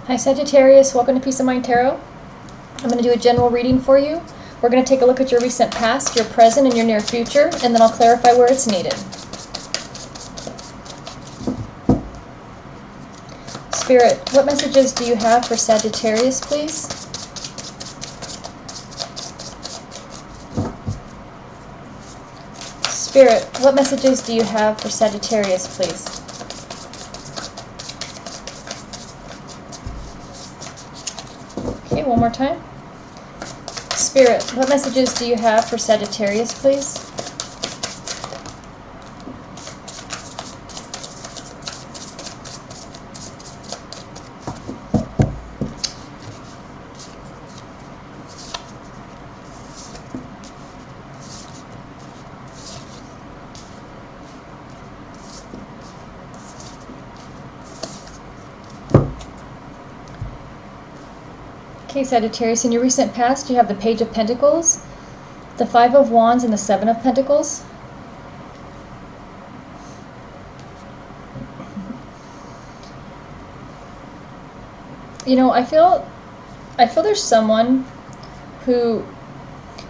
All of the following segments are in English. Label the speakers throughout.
Speaker 1: Hi Sagittarius, welcome to Peace of Mind Tarot. I'm going to do a general reading for you. We're going to take a look at your recent past, your present, and your near future, and then I'll clarify where it's needed. Spirit, what messages do you have for Sagittarius, please? Spirit, what messages do you have for Sagittarius, please? Okay, one more time. Spirit, what messages do you have for Sagittarius, please? Okay, Sagittarius, in your recent past, you have the Page of Pentacles, the Five of Wands, and the Seven of Pentacles. You know, I feel there's someone who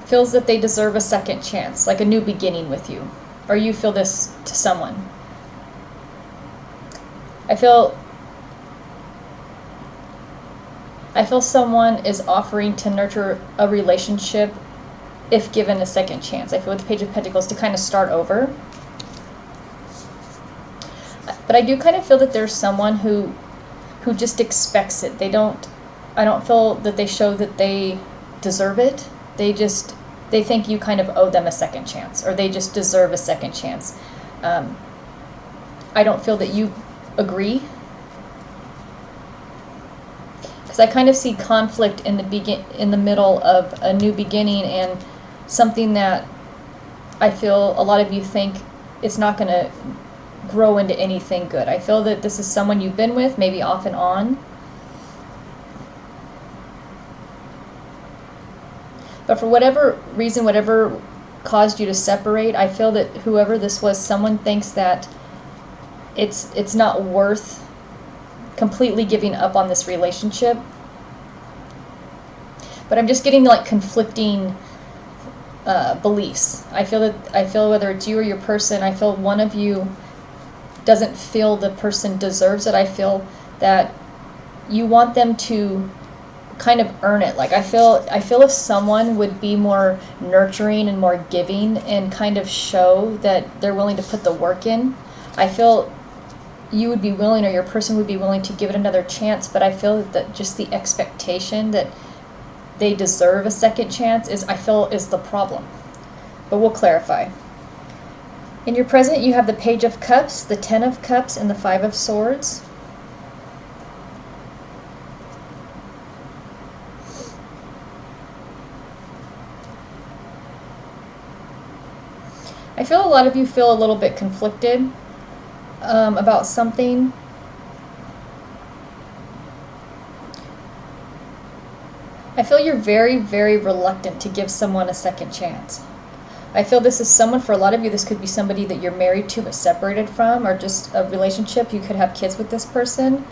Speaker 1: feels that they deserve a second chance, like a new beginning with you. Or you feel this to someone. I feel someone is offering to nurture a relationship if given a second chance. I feel with the Page of Pentacles to kind of start over. But I do kind of feel that there's someone who just expects it. I don't feel that they show that they deserve it. They think you kind of owe them a second chance, or they just deserve a second chance. I don't feel that you agree. I kind of see conflict in the middle of a new beginning and something that I feel a lot of you think it's not going to grow into anything good. I feel that this is someone you've been with, maybe off and on. But for whatever reason, whatever caused you to separate, I feel that whoever this was, someone thinks that it's not worth completely giving up on this relationship. But I'm just getting like conflicting beliefs. I feel whether it's you or your person, I feel one of you doesn't feel the person deserves it. I feel that you want them to kind of earn it. Like I feel if someone would be more nurturing and more giving and kind of show that they're willing to put the work in, I feel you would be willing, or your person would be willing to give it another chance. But I feel that just the expectation that they deserve a second chance is the problem. But we'll clarify. In your present, you have the Page of Cups, the Ten of Cups, and the Five of Swords. I feel a lot of you feel a little bit conflicted about something. I feel you're very, very reluctant to give someone a second chance. I feel this is someone, for a lot of you, this could be somebody that you're married to but separated from, or just a relationship. You could have kids with this person.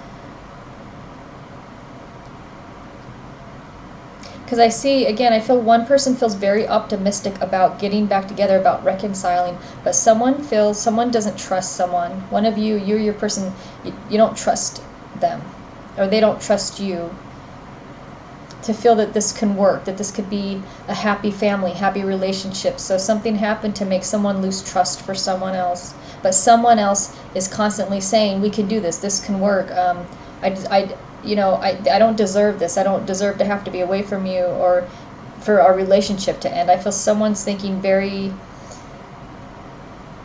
Speaker 1: Because I see, again, I feel one person feels very optimistic about getting back together, about reconciling, but someone doesn't trust someone. One of you, you're your person, you don't trust them, or they don't trust you to feel that this can work, that this could be a happy family, happy relationship. So something happened to make someone lose trust for someone else, but someone else is constantly saying, we can do this, this can work. I don't deserve this. I don't deserve to have to be away from you, or for our relationship to end. I feel someone's thinking very,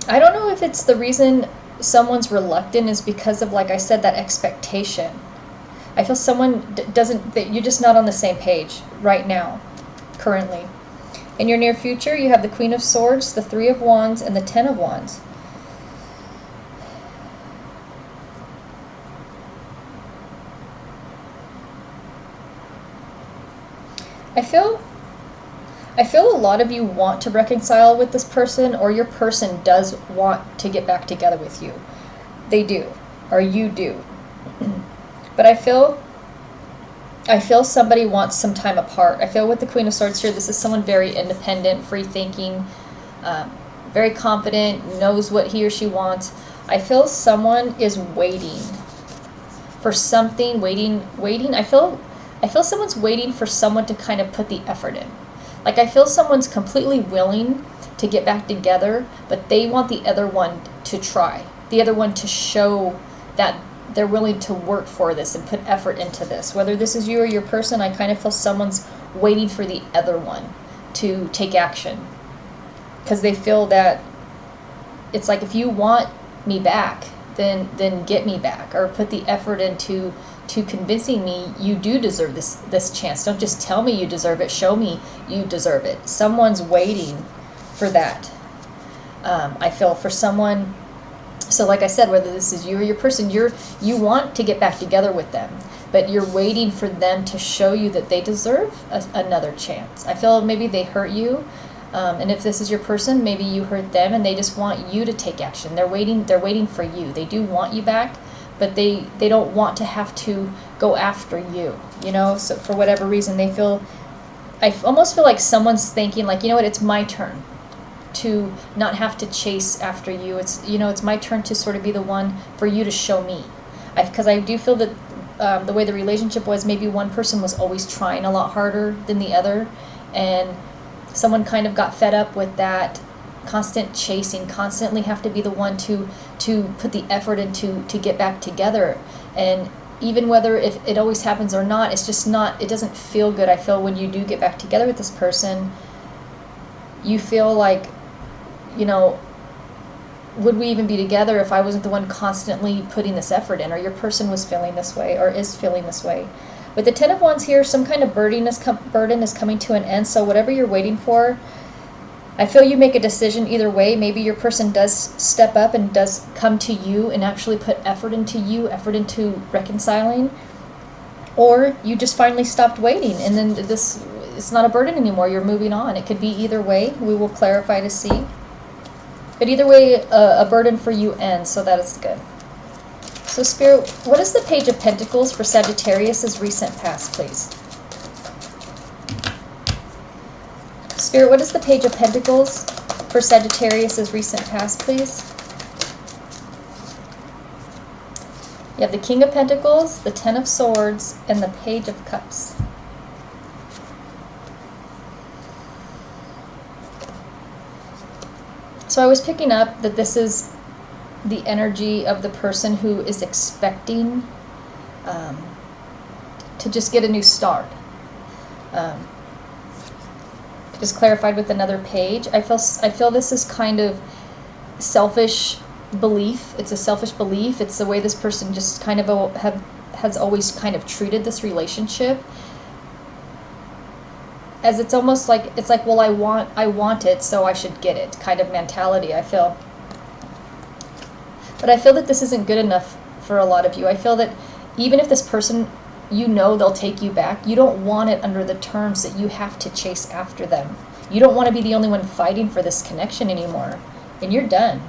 Speaker 1: I don't know if it's the reason someone's reluctant is because of, like I said, that expectation. I feel someone that you're just not on the same page right now, currently. In your near future, you have the Queen of Swords, the Three of Wands, and the Ten of Wands. I feel a lot of you want to reconcile with this person, or your person does want to get back together with you. They do, or you do. But I feel I feel somebody wants some time apart. I feel with the Queen of Swords here, this is someone very independent, free-thinking, very confident, knows what he or she wants. I feel someone is waiting for something, waiting. I feel someone's waiting for someone to kind of put the effort in. Like, I feel someone's completely willing to get back together, but they want the other one to try, the other one to show that they're willing to work for this and put effort into this. Whether this is you or your person, I kind of feel someone's waiting for the other one to take action. Because they feel that it's like, if you want me back, then get me back, or put the effort into convincing me you do deserve this chance. Don't just tell me you deserve it, show me you deserve it. Someone's waiting for that. I feel for someone, so like I said, whether this is you or your person, you want to get back together with them, but you're waiting for them to show you that they deserve another chance. I feel maybe they hurt you, and if this is your person, maybe you hurt them and they just want you to take action. They're waiting for you. They do want you back, but they don't want to have to go after you, you know? So for whatever reason, I almost feel like someone's thinking, like, you know what, it's my turn to not have to chase after you. It's, you know, it's my turn to sort of be the one for you to show me. Because I do feel that the way the relationship was, maybe one person was always trying a lot harder than the other, and someone kind of got fed up with that constant chasing, constantly have to be the one to put the effort into to get back together. And even whether if it always happens or not, it's just not, it doesn't feel good. I feel when you do get back together with this person, you feel like, you know, would we even be together if I wasn't the one constantly putting this effort in? Or your person was feeling this way, or is feeling this way. With the Ten of Wands here, some kind of burden is coming to an end. So whatever you're waiting for, I feel you make a decision either way. Maybe your person does step up and does come to you and actually put effort into reconciling. Or you just finally stopped waiting, and then it's not a burden anymore. You're moving on. It could be either way. We will clarify to see. But either way, a burden for you ends, so that is good. So Spirit, what is the Page of Pentacles for Sagittarius' recent past, please? Spirit, what is the Page of Pentacles for Sagittarius' recent past, please? You have the King of Pentacles, the Ten of Swords, and the Page of Cups. So I was picking up that this is the energy of the person who is expecting to just get a new start. Just clarified with another page. I feel this is kind of selfish belief. It's a selfish belief. It's the way this person just kind of has always kind of treated this relationship. As it's almost like, it's like, well, I want it, so I should get it kind of mentality, I feel. But I feel that this isn't good enough for a lot of you. I feel that even if this person, you know they'll take you back, you don't want it under the terms that you have to chase after them. You don't want to be the only one fighting for this connection anymore. And you're done.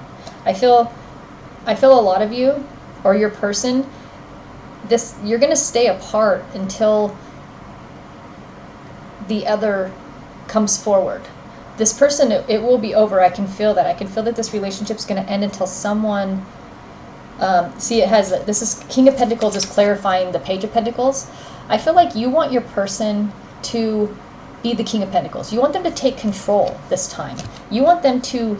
Speaker 1: I feel a lot of you, or your person, you're going to stay apart until the other comes forward. This person, it will be over. I can feel that. I can feel that this relationship is going to end until someone, see, it has, this is King of Pentacles is clarifying the Page of Pentacles. I feel like you want your person to be the King of Pentacles. You want them to take control this time. You want them to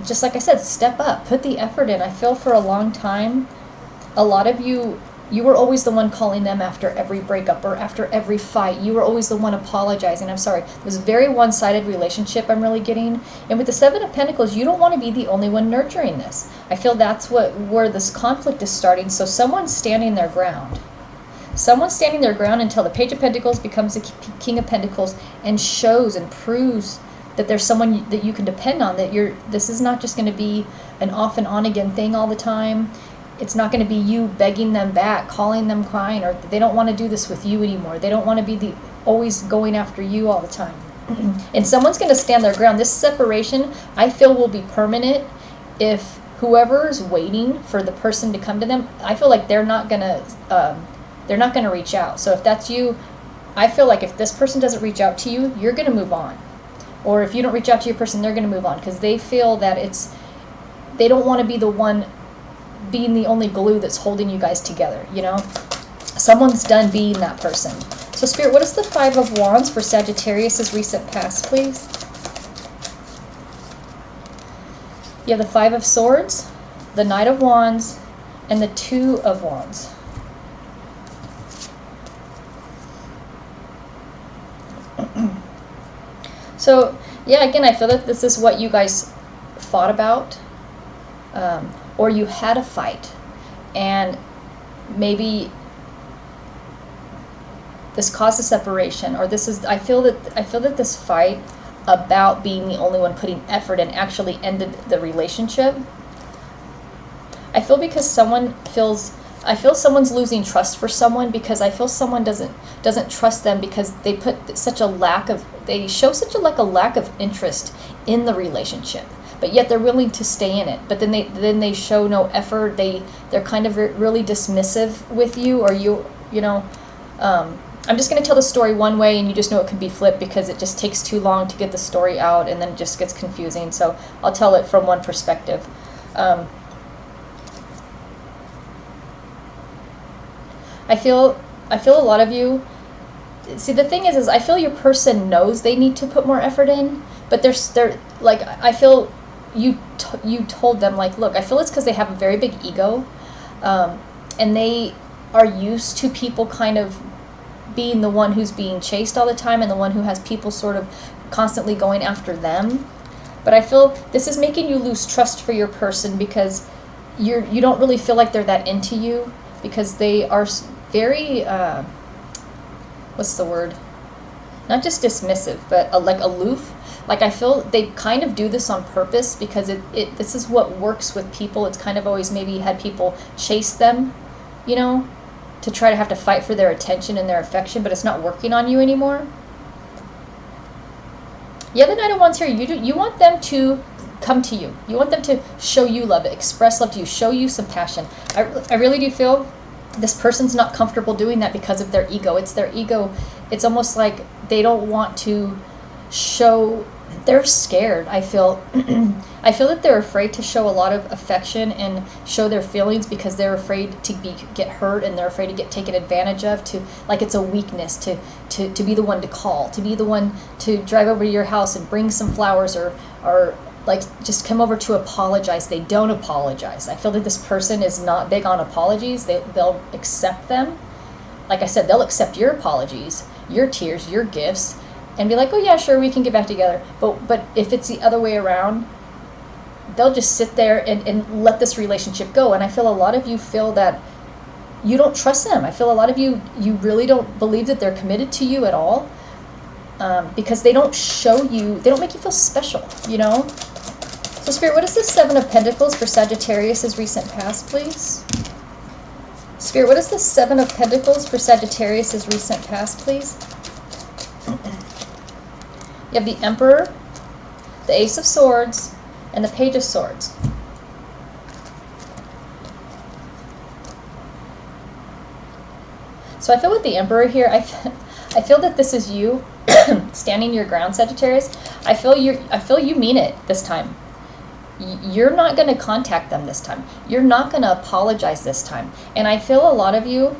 Speaker 1: just like I said, step up, put the effort in. I feel for a long time, a lot of you were always the one calling them after every breakup or after every fight. You were always the one apologizing. I'm sorry. It was a very one-sided relationship I'm really getting. And with the Seven of Pentacles, you don't want to be the only one nurturing this. I feel that's where this conflict is starting. So someone's standing their ground. Someone's standing their ground until the Page of Pentacles becomes the King of Pentacles and shows and proves that there's someone that you can depend on, that this is not just going to be an off and on again thing all the time. It's not going to be you begging them back, calling them crying, or they don't want to do this with you anymore. They don't want to be always going after you all the time. And someone's going to stand their ground. This separation, I feel, will be permanent if whoever is waiting for the person to come to them, I feel like they're not going to they're not going to reach out. So if that's you, I feel like if this person doesn't reach out to you, you're going to move on. Or if you don't reach out to your person, they're going to move on, because they feel that they don't want to be the one being the only glue that's holding you guys together, you know? Someone's done being that person. So Spirit, what is the Five of Wands for Sagittarius' recent past, please? You have the Five of Swords, the Knight of Wands, and the Two of Wands. So, yeah, again, I feel that this is what you guys fought about, or you had a fight, and maybe this caused a separation, or this is, I feel that this fight about being the only one putting effort in actually ended the relationship. I feel because I feel someone's losing trust for someone, because I feel someone doesn't trust them, because they put such a lack of, they show such a lack of interest in the relationship, but yet they're willing to stay in it. But then they show no effort. They're kind of really dismissive with you, or you know. I'm just going to tell the story one way, and you just know it could be flipped, because it just takes too long to get the story out, and then it just gets confusing. So I'll tell it from one perspective. I feel a lot of you, see, the thing is I feel your person knows they need to put more effort in, but they're like, I feel you told them, like, look, I feel it's because they have a very big ego, and they are used to people kind of being the one who's being chased all the time, and the one who has people sort of constantly going after them. But I feel this is making you lose trust for your person, because you don't really feel like they're that into you, because they are very what's the word, not just dismissive, but like aloof. Like, I feel they kind of do this on purpose, because this is what works with people. It's kind of always maybe had people chase them, you know, to try to have to fight for their attention and their affection, but it's not working on you anymore. Yeah, the Knight of Wands here, you want them to come to you. You want them to show you love, express love to you, show you some passion. I really do feel this person's not comfortable doing that because of their ego. It's their ego. It's almost like they don't want to show, they're scared. I feel I feel that they're afraid to show a lot of affection and show their feelings, because they're afraid to get hurt, and they're afraid to get taken advantage of, to, like, it's a weakness to be the one to call, to be the one to drive over to your house and bring some flowers, or like just come over to apologize. They don't apologize. I feel that this person is not big on apologies. They'll accept them. Like I said, they'll accept your apologies, your tears, your gifts, and be like, oh yeah, sure, we can get back together. But if it's the other way around, they'll just sit there and let this relationship go. And I feel a lot of you feel that you don't trust them. I feel a lot of you really don't believe that they're committed to you at all, because they don't show you, they don't make you feel special, you know? So Spirit, what is the Seven of Pentacles for Sagittarius' recent past, please? Spirit, what is the Seven of Pentacles for Sagittarius' recent past, please? You have the Emperor, the Ace of Swords, and the Page of Swords. So I feel with the Emperor here, I feel that this is you standing your ground, Sagittarius. I feel you mean it this time. You're not going to contact them this time. You're not going to apologize this time. And I feel a lot of you,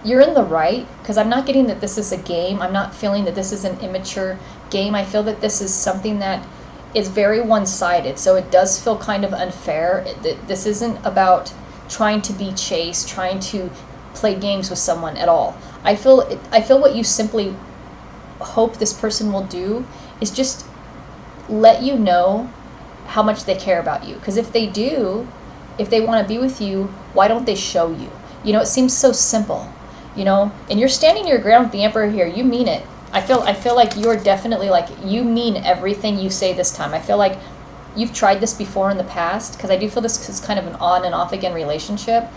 Speaker 1: you're in the right, because I'm not getting that this is a game. I'm not feeling that this is an immature game. I feel that this is something that is very one-sided. So it does feel kind of unfair. This isn't about trying to be chased, trying to play games with someone at all. I feel what you simply hope this person will do is just let you know how much they care about you. Because if they do, if they want to be with you, why don't they show you? You know, it seems so simple, you know, and you're standing your ground with the Emperor here. You mean it. I feel like you're definitely, like, you mean everything you say this time. I feel like you've tried this before in the past, because I do feel this is kind of an on and off again relationship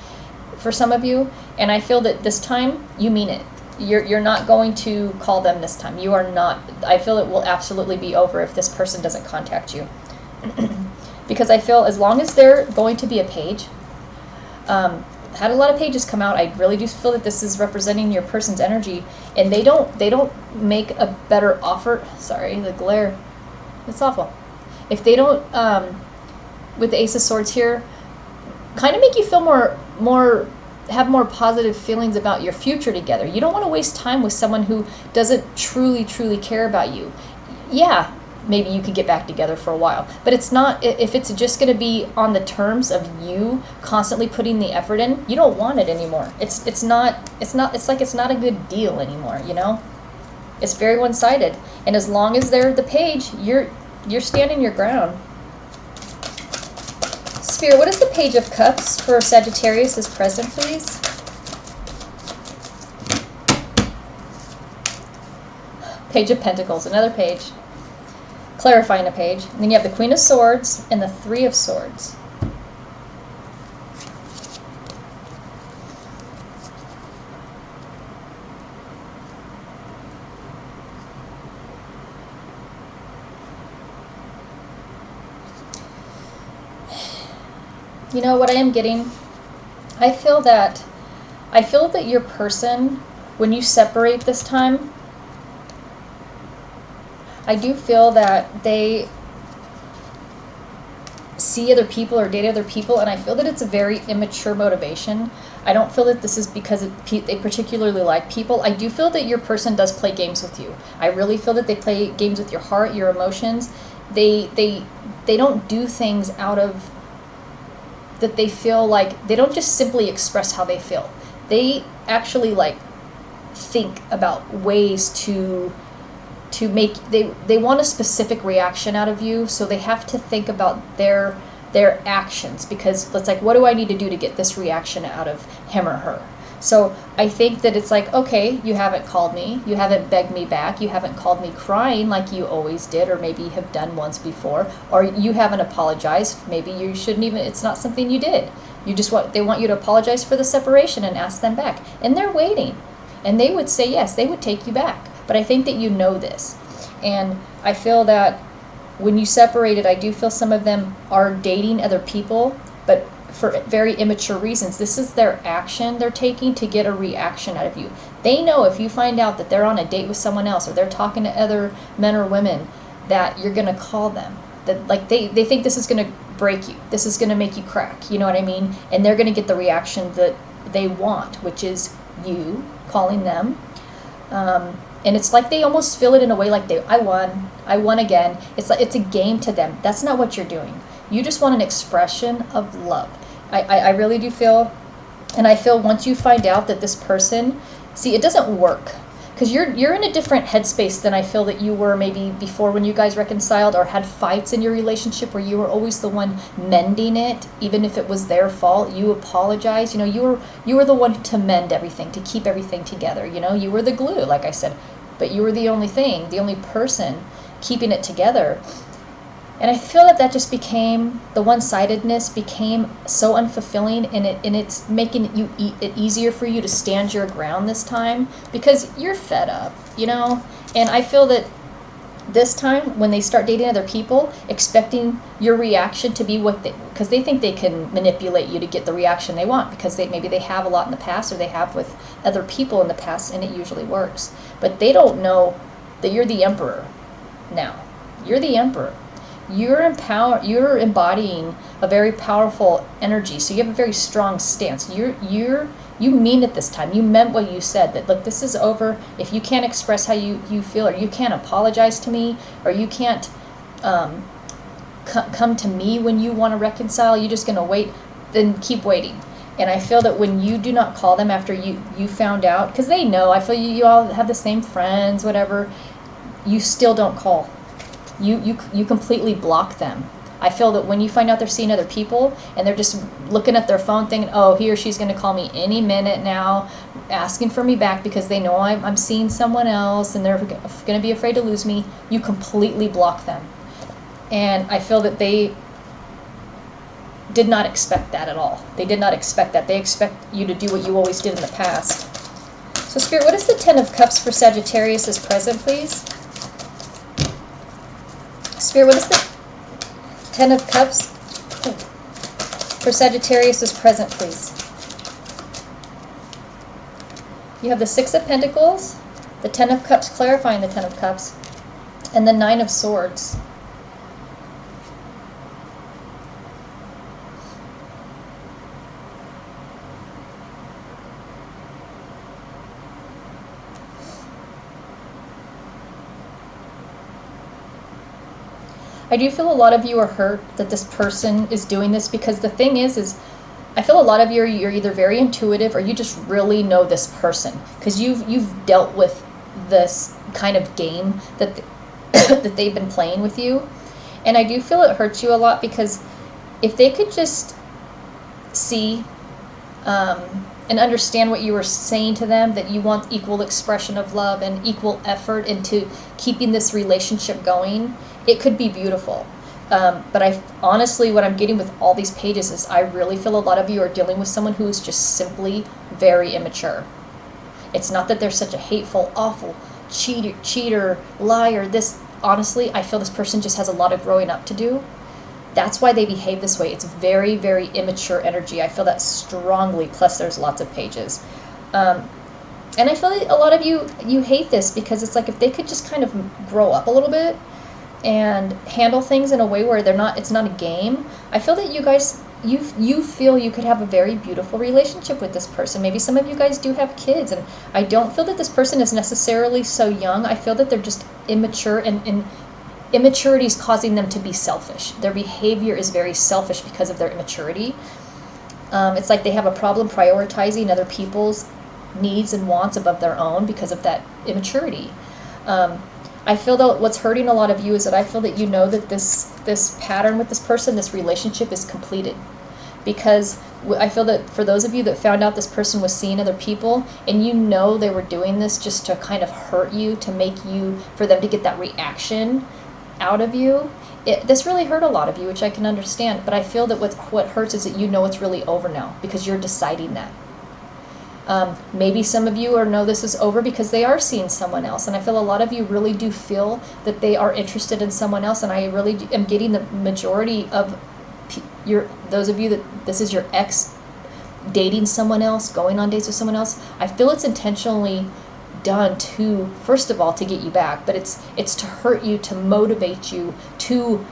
Speaker 1: for some of you, and I feel that this time you mean it. You're not going to call them this time. You are not. I feel it will absolutely be over if this person doesn't contact you. Because I feel as long as they're going to be a page, had a lot of pages come out. I really do feel that this is representing your person's energy, and they don't make a better offer. Sorry, the glare, it's awful. If they don't, with the Ace of Swords here, kind of make you feel have more positive feelings about your future together. You don't want to waste time with someone who doesn't truly care about you. Yeah, maybe you could get back together for a while, but it's not, if it's just going to be on the terms of you constantly putting the effort in, you don't want it anymore. It's like it's not a good deal anymore, you know? It's very one-sided, and as long as they're the page, you're standing your ground. Spirit, what is the Page of Cups for Sagittarius is present, please? Page of Pentacles, another page. Clarifying a page. And then you have the Queen of Swords and the Three of Swords. You know what I am getting? I feel that your person, when you separate this time, I do feel that they see other people or date other people, and I feel that it's a very immature motivation. I don't feel that this is because they particularly like people. I do feel that your person does play games with you. I really feel that they play games with your heart, your emotions. They don't do things out of that they feel like, they don't just simply express how they feel. They actually like think about ways to make, they want a specific reaction out of you, so they have to think about their actions, because it's like, what do I need to do to get this reaction out of him or her? So I think that it's like, okay, you haven't called me, you haven't begged me back, you haven't called me crying like you always did, or maybe have done once before, or you haven't apologized. Maybe you shouldn't even, it's not something you did. You just they want you to apologize for the separation and ask them back. And they're waiting. And they would say yes, they would take you back. But I think that you know this. And I feel that when you separated, I do feel some of them are dating other people, but for very immature reasons. This is their action they're taking to get a reaction out of you. They know if you find out that they're on a date with someone else, or they're talking to other men or women, that you're going to call them. That like they think this is going to break you. This is going to make you crack. You know what I mean? And they're going to get the reaction that they want, which is you calling them. And it's like they almost feel it in a way like I won again. It's like it's a game to them. That's not what you're doing. You just want an expression of love. I really do feel, and I feel once you find out that this person, see, it doesn't work, because you're in a different headspace than I feel that you were maybe before when you guys reconciled or had fights in your relationship, where you were always the one mending it, even if it was their fault. You apologize. You know, you were the one to mend everything, to keep everything together. You know, you were the glue, like I said, but you were the only person keeping it together. And I feel that just became, the one-sidedness became so unfulfilling, and it's making it easier for you to stand your ground this time, because you're fed up, you know? And I feel that this time, when they start dating other people, expecting your reaction to be because they think they can manipulate you to get the reaction they want, because maybe they have a lot in the past, or they have with other people in the past, and it usually works. But they don't know that you're the emperor now. You're the emperor. You're embodying a very powerful energy, so you have a very strong stance. You mean it this time. You meant what you said, that look, this is over. If you can't express how you feel, or you can't apologize to me, or you can't come to me when you want to reconcile, you're just going to wait, then keep waiting. And I feel that when you do not call them after you found out, because they know, I feel you all have the same friends, whatever, you still don't call. You completely block them. I feel that when you find out they're seeing other people, and they're just looking at their phone thinking, oh, he or she's going to call me any minute now, asking for me back because they know I'm seeing someone else, and they're going to be afraid to lose me, you completely block them. And I feel that they did not expect that at all. They did not expect that. They expect you to do what you always did in the past. So Spirit, what is the Ten of Cups for Sagittarius is present, please? Spirit, what is the Ten of Cups for Sagittarius is present, please? You have the Six of Pentacles, the Ten of Cups, clarifying the Ten of Cups, and the Nine of Swords. I do feel a lot of you are hurt that this person is doing this, because the thing is I feel a lot of you you're either very intuitive or you just really know this person, because you've dealt with this kind of game that that they've been playing with you. And I do feel it hurts you a lot, because if they could just see and understand what you were saying to them, that you want equal expression of love and equal effort into keeping this relationship going, it could be beautiful. But I honestly, what I'm getting with all these pages is I really feel a lot of you are dealing with someone who is just simply very immature. It's not that they're such a hateful, awful cheater, liar. This, honestly, I feel this person just has a lot of growing up to do. That's why they behave this way. It's very, very immature energy. I feel that strongly, plus there's lots of pages. And I feel like a lot of you hate this, because it's like if they could just kind of grow up a little bit and handle things in a way where it's not a game. I feel that you guys, you feel you could have a very beautiful relationship with this person. Maybe some of you guys do have kids, and I don't feel that this person is necessarily so young. I feel that they're just immature, and immaturity is causing them to be selfish. Their behavior is very selfish because of their immaturity. It's like they have a problem prioritizing other people's needs and wants above their own because of that immaturity. I feel that what's hurting a lot of you is that I feel that you know that this pattern with this person, this relationship is completed. Because I feel that for those of you that found out this person was seeing other people, and you know they were doing this just to kind of hurt you, to make you, for them to get that reaction out of you, this really hurt a lot of you, which I can understand. But I feel that what hurts is that you know it's really over now, because you're deciding that. Maybe some of you know this is over because they are seeing someone else, and I feel a lot of you really do feel that they are interested in someone else, and I really am getting the majority of those of you that this is your ex dating someone else, going on dates with someone else. I feel it's intentionally done to, first of all, to get you back, but it's to hurt you, to motivate you to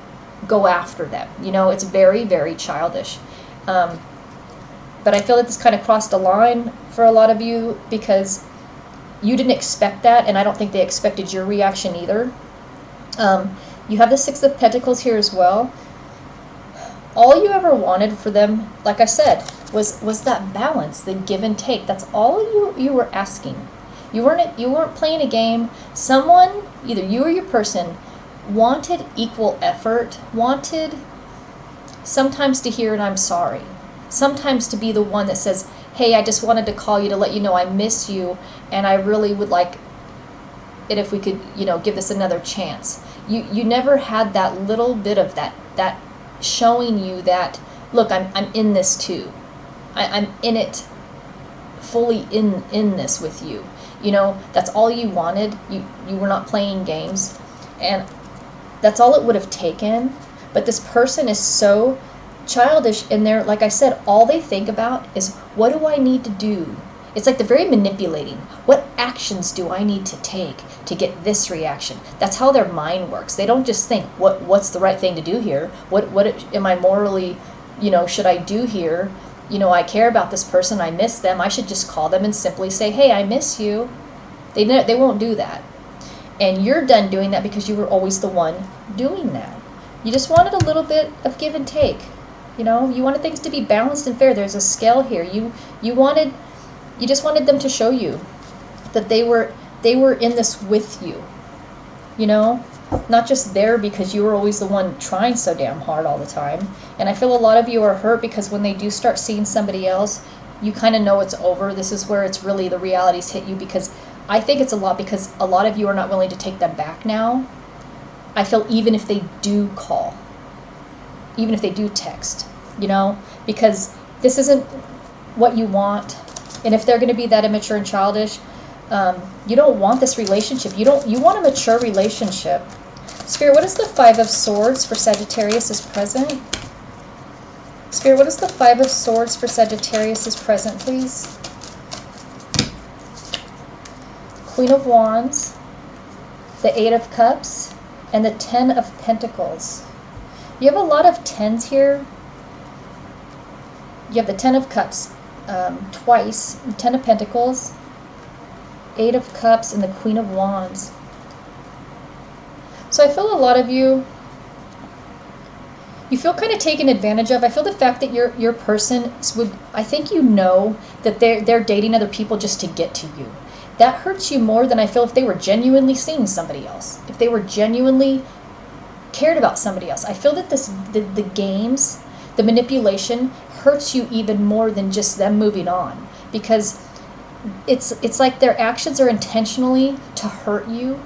Speaker 1: go after them. You know, it's very, very childish. But I feel that this kind of crossed a line for a lot of you, because you didn't expect that, and I don't think they expected your reaction either. You have the Six of Pentacles here as well. All you ever wanted for them, like I said, was that balance, the give and take. That's all you were asking. You weren't playing a game. Someone, either you or your person, wanted equal effort, wanted sometimes to hear an "I'm sorry." Sometimes to be the one that says, "Hey, I just wanted to call you to let you know I miss you, and I really would like it if we could, give this another chance." You never had that little bit of that showing you that, look, I'm in this too. I'm in it, fully in this with you. That's all you wanted. You were not playing games, and that's all it would have taken. But this person is so childish, and they're, like I said, all they think about is, what do I need to do? It's like they're very manipulating. What actions do I need to take to get this reaction? That's how their mind works. They don't just think, what's the right thing to do here? What am I morally, should I do here? I care about this person. I miss them. I should just call them and simply say, "Hey, I miss you." They won't do that. And you're done doing that because you were always the one doing that. You just wanted a little bit of give and take. You wanted things to be balanced and fair. There's a scale here. You just wanted them to show you that they were in this with you. Not just there because you were always the one trying so damn hard all the time. And I feel a lot of you are hurt because when they do start seeing somebody else, you kind of know it's over. This is where it's really the realities hit you, because I think it's a lot because a lot of you are not willing to take them back now. I feel even if they do call, even if they do text, because this isn't what you want. And if they're going to be that immature and childish, you don't want this relationship. You want a mature relationship. Spirit, what is the Five of Swords for Sagittarius is present? Spirit, what is the Five of Swords for Sagittarius is present, please? Queen of Wands, the Eight of Cups, and the Ten of Pentacles. You have a lot of tens here. You have the Ten of Cups twice, the Ten of Pentacles, Eight of Cups, and the Queen of Wands. So I feel a lot of you feel kind of taken advantage of. I feel the fact that your person would, I think you know that they're dating other people just to get to you. That hurts you more than I feel if they were genuinely seeing somebody else. If they were genuinely cared about somebody else. I feel that the games, the manipulation hurts you even more than just them moving on, because it's like their actions are intentionally to hurt you,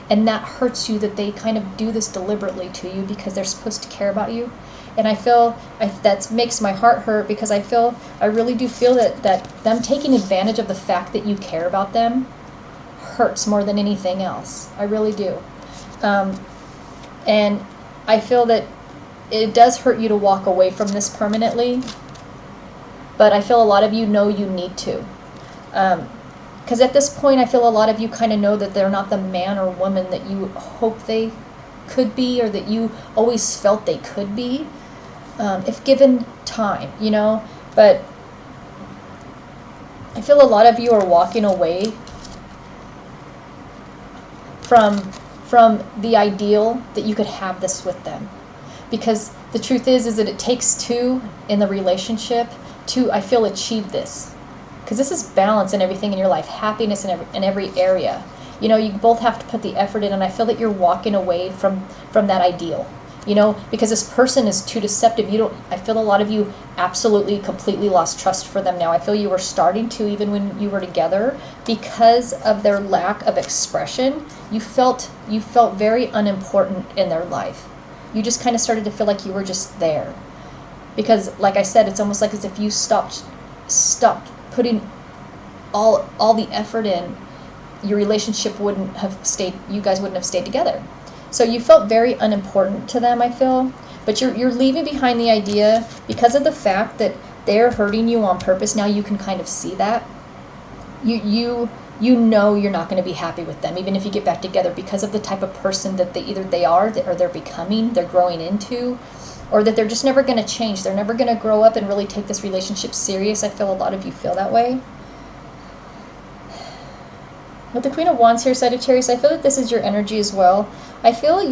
Speaker 1: and that hurts you that they kind of do this deliberately to you because they're supposed to care about you. And I feel that makes my heart hurt, because I really do feel that them taking advantage of the fact that you care about them hurts more than anything else. I really do. And I feel that it does hurt you to walk away from this permanently, but I feel a lot of you know you need to. Because at this point, I feel a lot of you kind of know that they're not the man or woman that you hope they could be, or that you always felt they could be, if given time, you know. But I feel a lot of you are walking away from the ideal that you could have this with them. Because the truth is that it takes two in the relationship to, I feel, achieve this. Because this is balance in everything in your life, happiness in every area. You know, you both have to put the effort in, and I feel that you're walking away from that ideal. You know, because this person is too deceptive. I feel a lot of you absolutely, completely lost trust for them now. I feel you were starting to, even when you were together, because of their lack of expression. You felt very unimportant in their life. You just kind of started to feel like you were just there. Because, like I said, it's almost like as if you stopped putting all the effort in, your relationship wouldn't have stayed, you guys wouldn't have stayed together. So you felt very unimportant to them, I feel. But you're leaving behind the idea, because of the fact that they're hurting you on purpose. Now you can kind of see that. You know you're not going to be happy with them, even if you get back together, because of the type of person that they are, or they're becoming, they're growing into, or that they're just never going to change. They're never going to grow up and really take this relationship serious. I feel a lot of you feel that way. With the Queen of Wands here, Sagittarius, I feel that this is your energy as well. I feel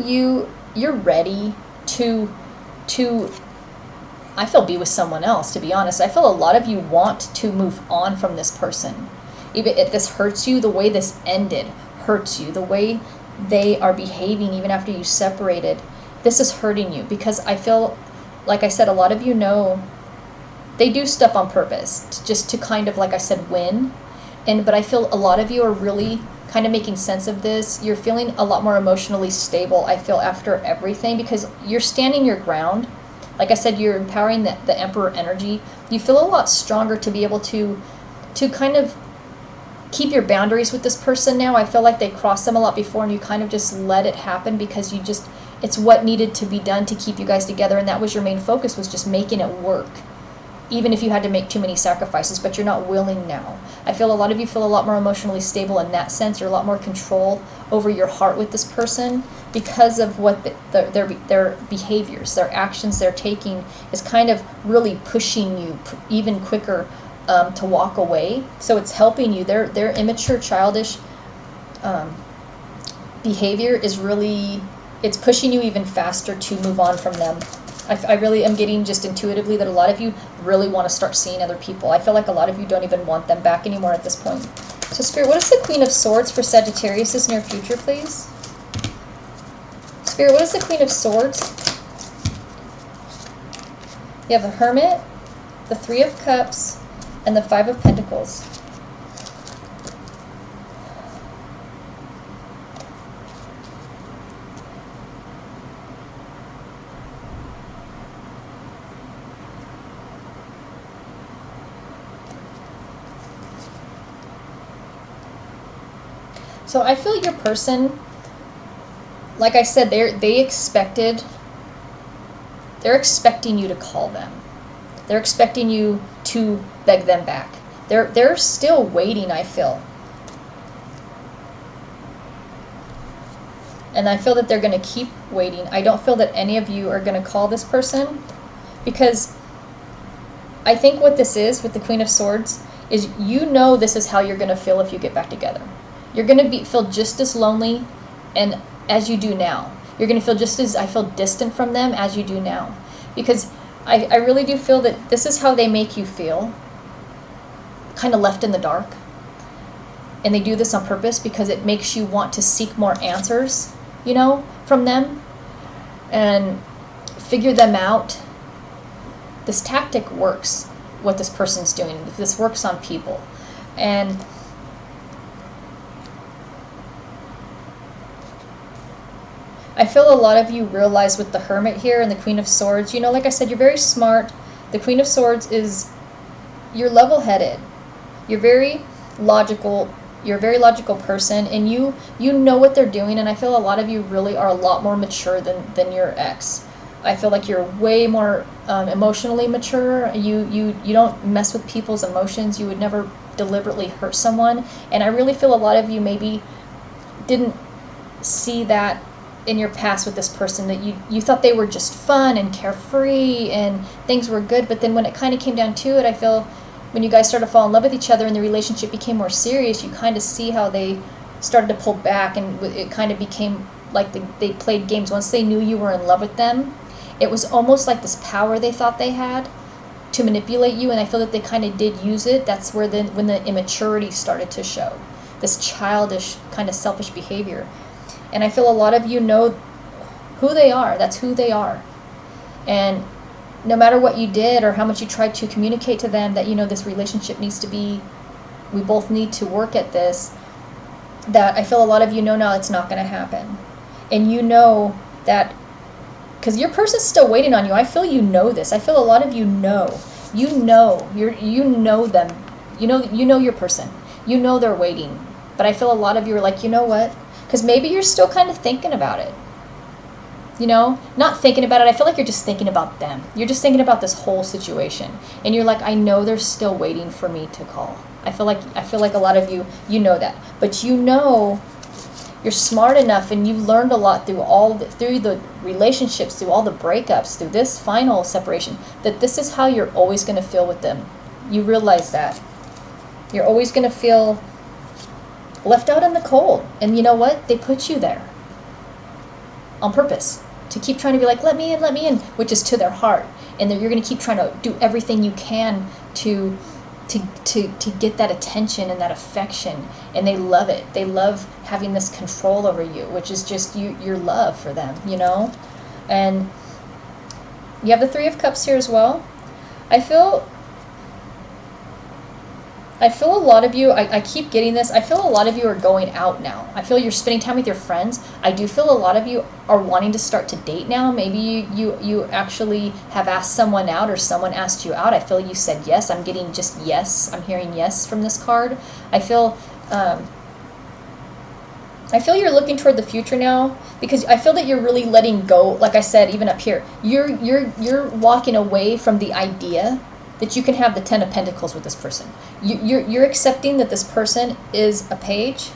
Speaker 1: you're ready to I feel be with someone else, to be honest. I feel a lot of you want to move on from this person. Even if this hurts you, the way this ended hurts you. The way they are behaving even after you separated, this is hurting you, because I feel, like I said, a lot of you know they do stuff on purpose, just to kind of, like I said, win. But I feel a lot of you are really kind of making sense of this. You're feeling a lot more emotionally stable, I feel, after everything, because you're standing your ground. Like I said, you're empowering the Emperor energy. You feel a lot stronger to be able to kind of keep your boundaries with this person now. I feel like they crossed them a lot before, and you kind of just let it happen, because it's what needed to be done to keep you guys together, and that was your main focus, was just making it work. Even if you had to make too many sacrifices, but you're not willing now. I feel a lot of you feel a lot more emotionally stable in that sense. You're a lot more control over your heart with this person, because of what their behaviors, their actions they're taking is kind of really pushing you even quicker to walk away. So it's helping you. Their immature, childish behavior is really, it's pushing you even faster to move on from them. I really am getting just intuitively that a lot of you really want to start seeing other people. I feel like a lot of you don't even want them back anymore at this point. So Spirit, what is the Queen of Swords for Sagittarius' near future, please? Spirit, what is the Queen of Swords? You have the Hermit, the Three of Cups, and the Five of Pentacles. So I feel your person, like I said, they're expecting you to call them. They're expecting you to beg them back. They're still waiting, I feel. And I feel that they're going to keep waiting. I don't feel that any of you are going to call this person, because I think what this is with the Queen of Swords is, you know, this is how you're going to feel if you get back together. You're going to feel just as lonely and as you do now. You're going to feel just as, I feel, distant from them as you do now. Because I really do feel that this is how they make you feel, kind of left in the dark. And they do this on purpose because it makes you want to seek more answers, you know, from them and figure them out. This tactic works, what this person's doing. This works on people. And I feel a lot of you realize with the Hermit here and the Queen of Swords, you know, like I said, you're very smart. The Queen of Swords is, you're level-headed. You're very logical. You're a very logical person, and you know what they're doing, and I feel a lot of you really are a lot more mature than your ex. I feel like you're way more emotionally mature. You don't mess with people's emotions. You would never deliberately hurt someone, and I really feel a lot of you maybe didn't see that in your past with this person, that you thought they were just fun and carefree and things were good, but then when it kind of came down to it, I feel when you guys started to fall in love with each other and the relationship became more serious, you kind of see how they started to pull back, and it kind of became like they played games. Once they knew you were in love with them, it was almost like this power they thought they had to manipulate you, and I feel that they kind of did use it. That's where when the immaturity started to show, this childish kind of selfish behavior. And I feel a lot of you know who they are. That's who they are. And no matter what you did or how much you tried to communicate to them that, you know, this relationship needs to be, we both need to work at this, that I feel a lot of you know now it's not going to happen. And you know that, because your person's still waiting on you. I feel you know this. I feel a lot of you know. You know them. You know your person. You know they're waiting. But I feel a lot of you are like, you know what? Because maybe you're still kind of thinking about it. You know, not thinking about it. I feel like you're just thinking about them. You're just thinking about this whole situation. And you're like, I know they're still waiting for me to call. I feel like a lot of you know that. But you know, you're smart enough, and you've learned a lot through the relationships, through all the breakups, through this final separation, that this is how you're always going to feel with them. You realize that. You're always going to feel left out in the cold. And you know what? They put you there on purpose to keep trying to be like, let me in, which is to their heart. And then you're going to keep trying to do everything you can to get that attention and that affection. And they love it. They love having this control over you, which is just your love for them, you know? And you have the Three of Cups here as well. I feel a lot of you, I keep getting this, I feel a lot of you are going out now. I feel you're spending time with your friends. I do feel a lot of you are wanting to start to date now. Maybe you actually have asked someone out, or someone asked you out. I feel you said yes. I'm getting just yes. I'm hearing yes from this card. I feel you're looking toward the future now, because I feel that you're really letting go. Like I said, even up here, you're walking away from the idea that you can have the Ten of Pentacles with this person. You're accepting that this person is a page.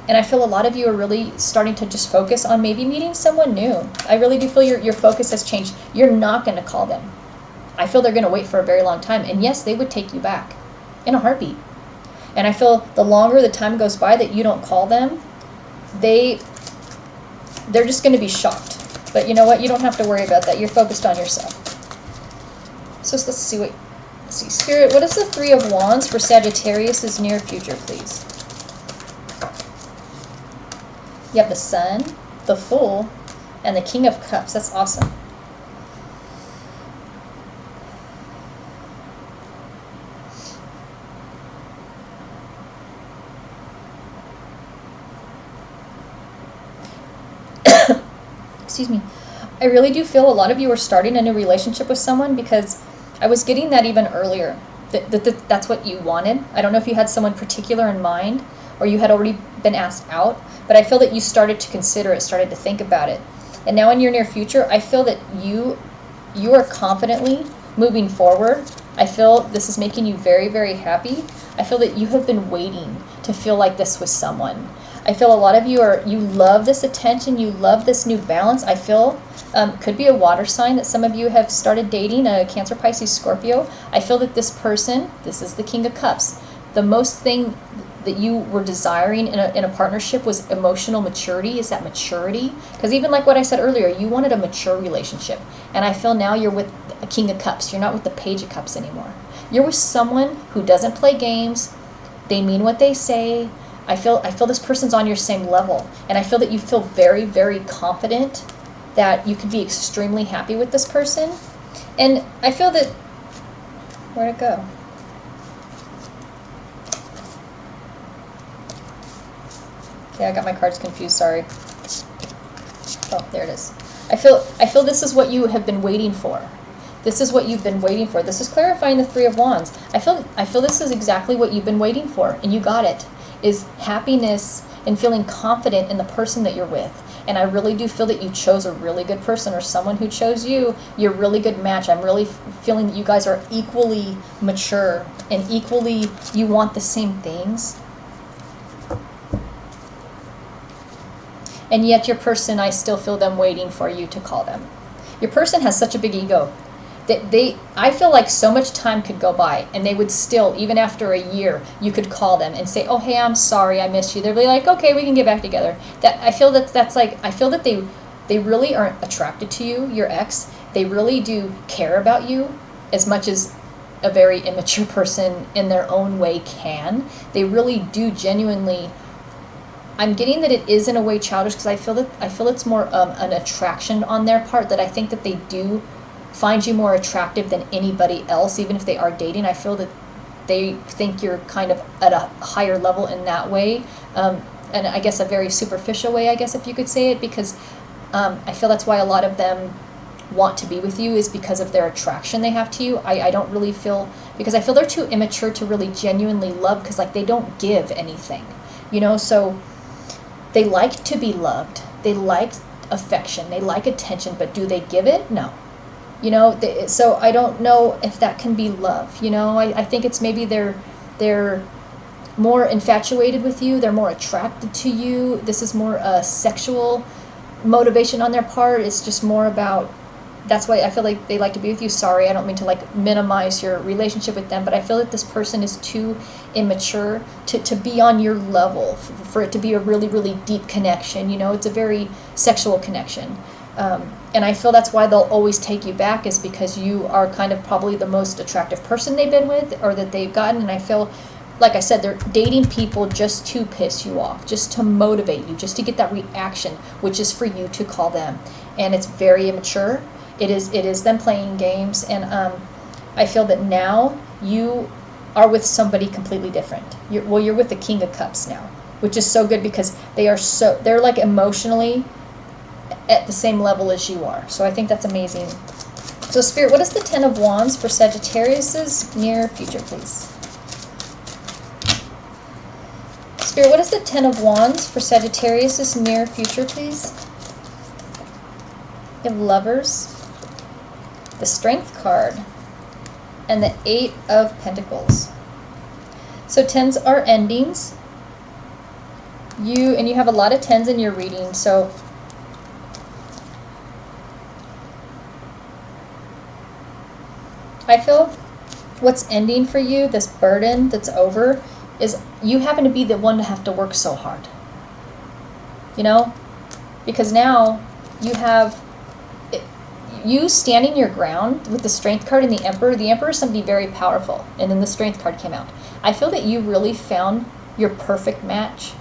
Speaker 1: And I feel a lot of you are really starting to just focus on maybe meeting someone new. I really do feel your focus has changed. You're not going to call them. I feel they're going to wait for a very long time. And yes, they would take you back in a heartbeat. And I feel the longer the time goes by that you don't call them, they're just going to be shocked. But you know what? You don't have to worry about that. You're focused on yourself. So let's see Spirit, what is the Three of Wands for Sagittarius' near future, please? You have the Sun, the Fool, and the King of Cups. That's awesome. Excuse me. I really do feel a lot of you are starting a new relationship with someone, because I was getting that even earlier. That's what you wanted. I don't know if you had someone particular in mind, or you had already been asked out, but I feel that you started to consider it, started to think about it. And now in your near future, I feel that you are confidently moving forward. I feel this is making you very, very happy. I feel that you have been waiting to feel like this with someone. I feel a lot of you you love this attention, you love this new balance. I feel could be a water sign that some of you have started dating, a Cancer, Pisces, Scorpio. I feel that this person, this is the King of Cups, the most thing that you were desiring in a partnership was emotional maturity. Is that maturity? Because even like what I said earlier, you wanted a mature relationship. And I feel now you're with a King of Cups. You're not with the Page of Cups anymore. You're with someone who doesn't play games. They mean what they say. I feel this person's on your same level. And I feel that you feel very, very confident that you could be extremely happy with this person. And I feel that, where'd it go? Yeah, I got my cards confused, sorry. Oh, there it is. I feel this is what you have been waiting for. This is what you've been waiting for. This is clarifying the Three of Wands. I feel this is exactly what you've been waiting for, and you got it. Is happiness and feeling confident in the person that you're with. And I really do feel that you chose a really good person, or someone who chose you. You're a really good match. I'm really feeling that you guys are equally mature and equally, you want the same things. And yet your person, I still feel them waiting for you to call them. Your person has such a big ego that I feel like so much time could go by and they would still, even after a year, you could call them and say, oh, hey, I'm sorry, I missed you. They'll be like, okay, we can get back together. I feel that they really aren't attracted to you, your ex. They really do care about you as much as a very immature person in their own way can. They really do genuinely. I'm getting that it is in a way childish because I feel it's more an attraction on their part, that I think that they do find you more attractive than anybody else, even if they are dating. I feel that they think you're kind of at a higher level in that way, and I guess a very superficial way, I guess if you could say it, because I feel that's why a lot of them want to be with you, is because of their attraction they have to you. I don't really feel, because I feel they're too immature to really genuinely love, because like they don't give anything, so they like to be loved, they like affection, they like attention, but do they give it? No. So I don't know if that can be love. I think it's maybe they're more infatuated with you, they're more attracted to you. This is more a sexual motivation on their part. It's just more about, that's why I feel like they like to be with you. Sorry, I don't mean to like minimize your relationship with them, but I feel that this person is too immature to be on your level, for it to be a really, really deep connection. It's a very sexual connection. And I feel that's why they'll always take you back, is because you are kind of probably the most attractive person they've been with, or that they've gotten. And I feel, like I said, they're dating people just to piss you off, just to motivate you, just to get that reaction, which is for you to call them. And it's very immature. It is them playing games. And I feel that now you are with somebody completely different. You're with the King of Cups now, which is so good, because they're like emotionally at the same level as you are. So I think that's amazing. So Spirit, what is the Ten of Wands for Sagittarius's near future, please? Spirit, what is the Ten of Wands for Sagittarius's near future, please? You have Lovers, the Strength card, and the Eight of Pentacles. So tens are endings. You have a lot of tens in your reading, so I feel what's ending for you, this burden that's over, is you happen to be the one to have to work so hard. Because now you have you standing your ground with the Strength card and the Emperor. The Emperor is somebody very powerful, and then the Strength card came out. I feel that you really found your perfect match.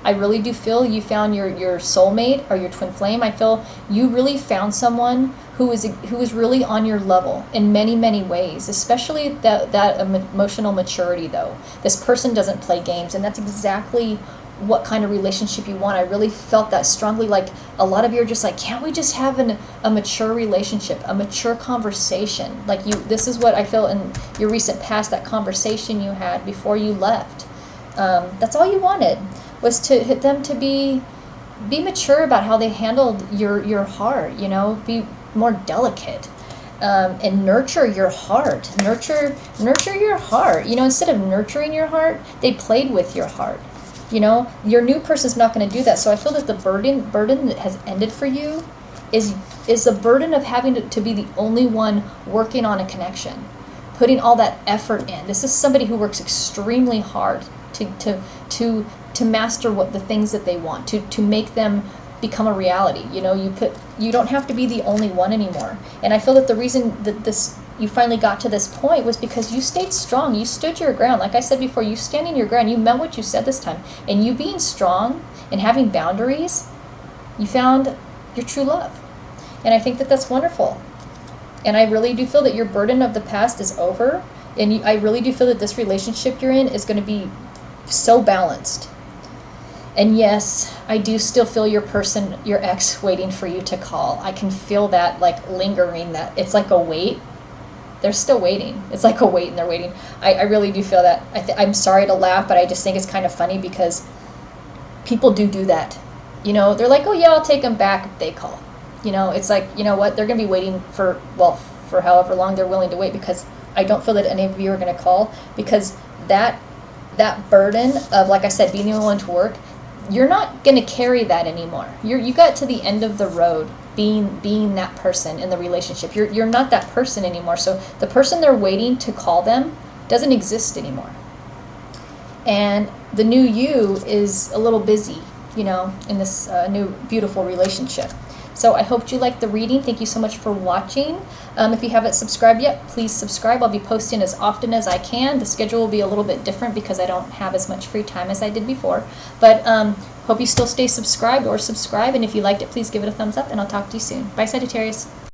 Speaker 1: I really do feel you found your soulmate or your twin flame. I feel you really found someone who is really on your level in many, many ways, especially that emotional maturity, though. This person doesn't play games, and that's exactly what kind of relationship you want. I really felt that strongly. Like, a lot of you are just like, can't we just have a mature relationship, a mature conversation? Like, this is what I feel in your recent past, that conversation you had before you left. That's all you wanted, was to hit them to be mature about how they handled your heart, be more delicate, and nurture your heart. Nurture your heart. Instead of nurturing your heart, they played with your heart. You know, your new person's not going to do that. So I feel that the burden that has ended for you is the burden of having to be the only one working on a connection, putting all that effort in. This is somebody who works extremely hard to master what the things that they want, to make them become a reality. You know, you don't have to be the only one anymore. And I feel that the reason that you finally got to this point was because you stayed strong. You stood your ground. Like I said before, you standing your ground. You meant what you said this time. And you being strong and having boundaries, you found your true love. And I think that that's wonderful. And I really do feel that your burden of the past is over. And I really do feel that this relationship you're in is going to be so balanced. And yes, I do still feel your ex, waiting for you to call. I can feel that, like, lingering, that it's like a wait. They're still waiting. It's like a wait, and they're waiting. I really do feel that. I'm sorry to laugh, but I just think it's kind of funny because people do that. You know, they're like, oh yeah, I'll take them back if they call. You know, it's like, you know what, they're going to be waiting for however long they're willing to wait, because I don't feel that any of you are going to call, because that burden of, like I said, being the only one to work, you're not going to carry that anymore. You got to the end of the road being that person in the relationship. You're not that person anymore. So the person they're waiting to call them doesn't exist anymore. And the new you is a little busy, you know, in this new beautiful relationship. So I hope you liked the reading. Thank you so much for watching. If you haven't subscribed yet, please subscribe. I'll be posting as often as I can. The schedule will be a little bit different because I don't have as much free time as I did before. But hope you still stay subscribed or subscribe. And if you liked it, please give it a thumbs up, and I'll talk to you soon. Bye, Sagittarius.